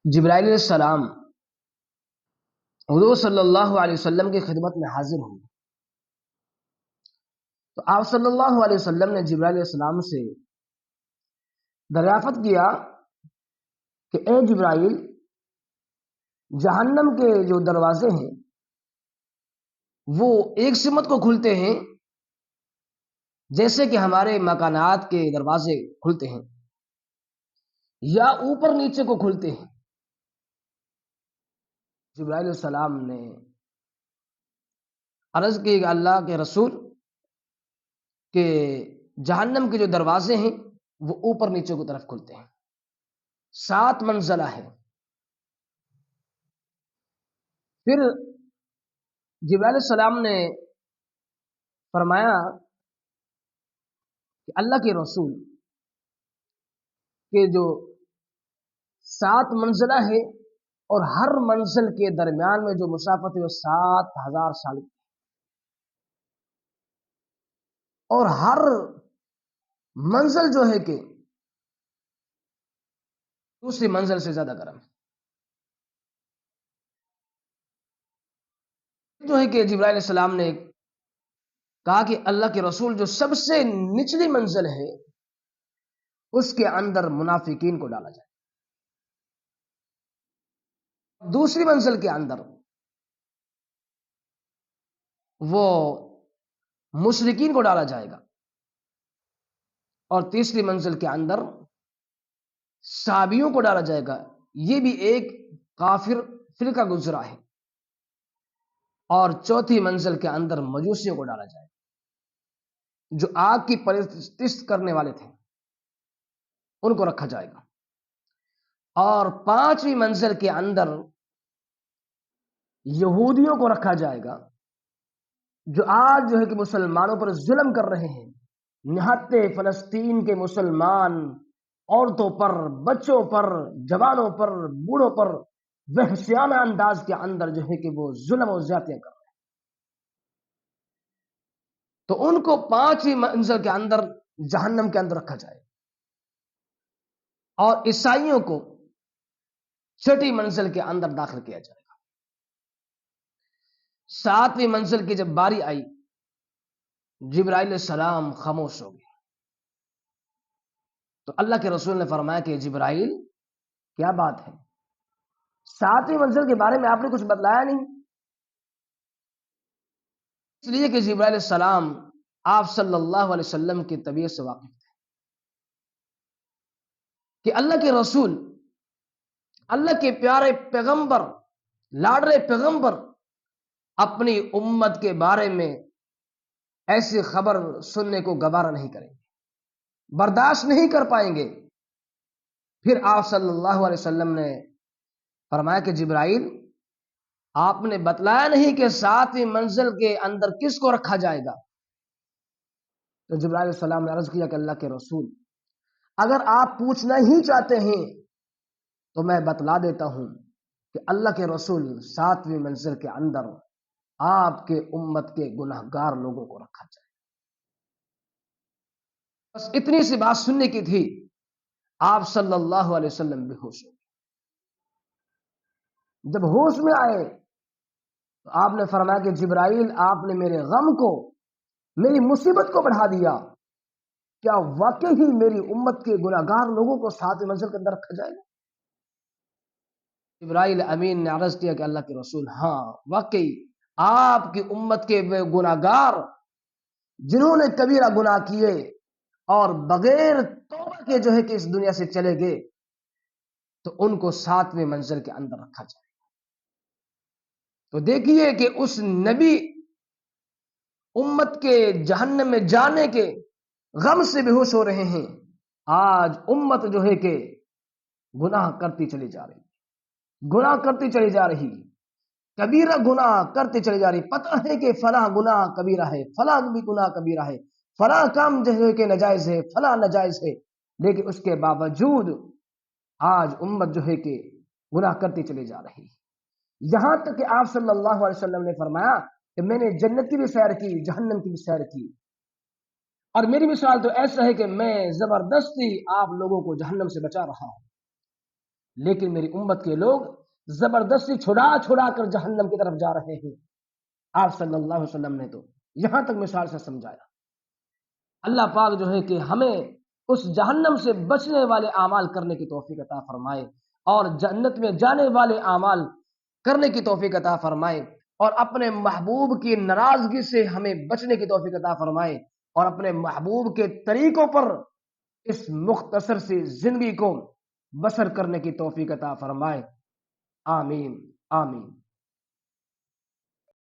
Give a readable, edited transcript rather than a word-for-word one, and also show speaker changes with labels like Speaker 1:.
Speaker 1: جبرائیل علیہ السلام حضور صلی اللہ علیہ وسلم کی خدمت میں حاضر ہوئے تو آپ صلی اللہ علیہ وسلم نے جبرائیل علیہ السلام سے دریافت کیا کہ اے جبرائیل، جہنم کے جو دروازے ہیں وہ ایک سمت کو کھلتے ہیں جیسے کہ ہمارے مکانات کے دروازے کھلتے ہیں، یا اوپر نیچے کو کھلتے ہیں؟ جبرائیل علیہ السلام نے عرض کی کہ اللہ کے رسول کہ جہنم کے جو دروازے ہیں وہ اوپر نیچے کی طرف کھلتے ہیں، 7 منزلہ ہے۔ پھر جبرائیل علیہ السلام نے فرمایا کہ اللہ کے رسول کہ جو 7 منزلہ ہے اور ہر منزل کے درمیان میں جو مسافت ہے وہ 7000 سال کی، اور ہر منزل جو ہے کہ دوسری منزل سے زیادہ گرم ہے۔ جو ہے کہ جبرائیل علیہ السلام نے کہا کہ اللہ کے رسول جو سب سے نچلی منزل ہے اس کے اندر منافقین کو ڈالا جائے، دوسری منزل کے اندر وہ مشرکین کو ڈالا جائے گا، اور تیسری منزل کے اندر صحابیوں کو ڈالا جائے گا۔ یہ بھی ایک کافر فرقہ گزرا ہے۔ اور چوتھی منزل کے اندر مجوسیوں کو ڈالا جائے گا، جو آگ کی پرستش کرنے والے تھے، ان کو رکھا جائے گا۔ اور 5ویں منزل کے اندر یہودیوں کو رکھا جائے گا، جو آج جو ہے کہ مسلمانوں پر ظلم کر رہے ہیں۔ نہتے فلسطین کے مسلمان عورتوں پر، بچوں پر، جوانوں پر، بوڑھوں پر وحشیانہ انداز کے اندر جو ہے کہ وہ ظلم و زیادتیاں کر رہے ہیں، تو ان کو 5ویں منزل کے اندر جہنم کے اندر رکھا جائے، اور عیسائیوں کو 6ٹھی منزل کے اندر داخل کیا جائے گا۔ 7ویں منزل کی جب باری آئی، جبرائیل علیہ السلام خاموش ہو گئے، تو اللہ کے رسول نے فرمایا کہ جبرائیل کیا بات ہے، 7ویں منزل کے بارے میں آپ نے کچھ بتلایا نہیں؟ اس لیے کہ جبرائیل علیہ السلام آپ صلی اللہ علیہ وسلم کی طبیعت سے واقف تھے، کہ اللہ کے رسول، اللہ کے پیارے پیغمبر، لاڈلے پیغمبر اپنی امت کے بارے میں ایسی خبر سننے کو گوارا نہیں کریں گے، برداشت نہیں کر پائیں گے۔ پھر آپ صلی اللہ علیہ وسلم نے فرمایا کہ جبرائیل، آپ نے بتلایا نہیں کہ 7ویں منزل کے اندر کس کو رکھا جائے گا؟ تو جبرائیل علیہ السلام نے عرض کیا کہ اللہ کے رسول، اگر آپ پوچھنا ہی چاہتے ہیں تو میں بتلا دیتا ہوں کہ اللہ کے رسول 7ویں منزل کے اندر آپ کے امت کے گناہگار لوگوں کو رکھا جائے۔ بس اتنی سی بات سننے کی تھی، آپ صلی اللہ علیہ وسلم بے ہوش ہو گئے۔ جب ہوش میں آئے تو آپ نے فرمایا کہ جبرائیل، آپ نے میرے غم کو، میری مصیبت کو بڑھا دیا، کیا واقعی ہی میری امت کے گناہگار لوگوں کو 7ویں منزل کے اندر رکھا جائے گا؟ جبرائیل امین نے عرض کیا کہ اللہ کے رسول، ہاں واقعی آپ کی امت کے وہ گناہگار جنہوں نے کبیرہ گناہ کیے اور بغیر توبہ کے جو ہے کہ اس دنیا سے چلے گئے، تو ان کو 7ویں منزل کے اندر رکھا جائے گا۔ تو دیکھیے کہ اس نبی امت کے جہنم میں جانے کے غم سے بے ہوش ہو رہے ہیں، آج امت جو ہے کہ گناہ کرتی چلی جا رہی، گناہ کرتی چلی جا رہی، کبیرہ گناہ کرتے چلے جا رہی۔ پتہ ہے کہ فلاں گناہ کبیرہ ہے، فلاں بھی گناہ کبیرہ ہے، فلاں کام جو ہے کہ ناجائز ہے، فلاں ناجائز ہے، لیکن اس کے باوجود آج امت جو ہے کہ گناہ کرتی چلی جا رہی، یہاں تک کہ آپ صلی اللہ علیہ وسلم نے فرمایا کہ میں نے جنت کی بھی سیر کی، جہنم کی بھی سیر کی، اور میری مثال تو ایسا ہے کہ میں زبردستی آپ لوگوں کو جہنم سے بچا رہا ہوں۔ لیکن میری امت کے لوگ زبردستی چھڑا چھڑا کر جہنم کی طرف جا رہے ہیں۔ آپ صلی اللہ علیہ وسلم نے تو یہاں تک مثال سے سمجھایا۔ اللہ پاک جو ہے کہ ہمیں اس جہنم سے بچنے والے اعمال کرنے کی توفیق عطا فرمائے، اور جنت میں جانے والے اعمال کرنے کی توفیق عطا فرمائے، اور اپنے محبوب کی ناراضگی سے ہمیں بچنے کی توفیق عطا فرمائے، اور اپنے محبوب کے طریقوں پر اس مختصر سی زندگی کو بسر کرنے کی توفیق عطا فرمائے۔ آمین آمین۔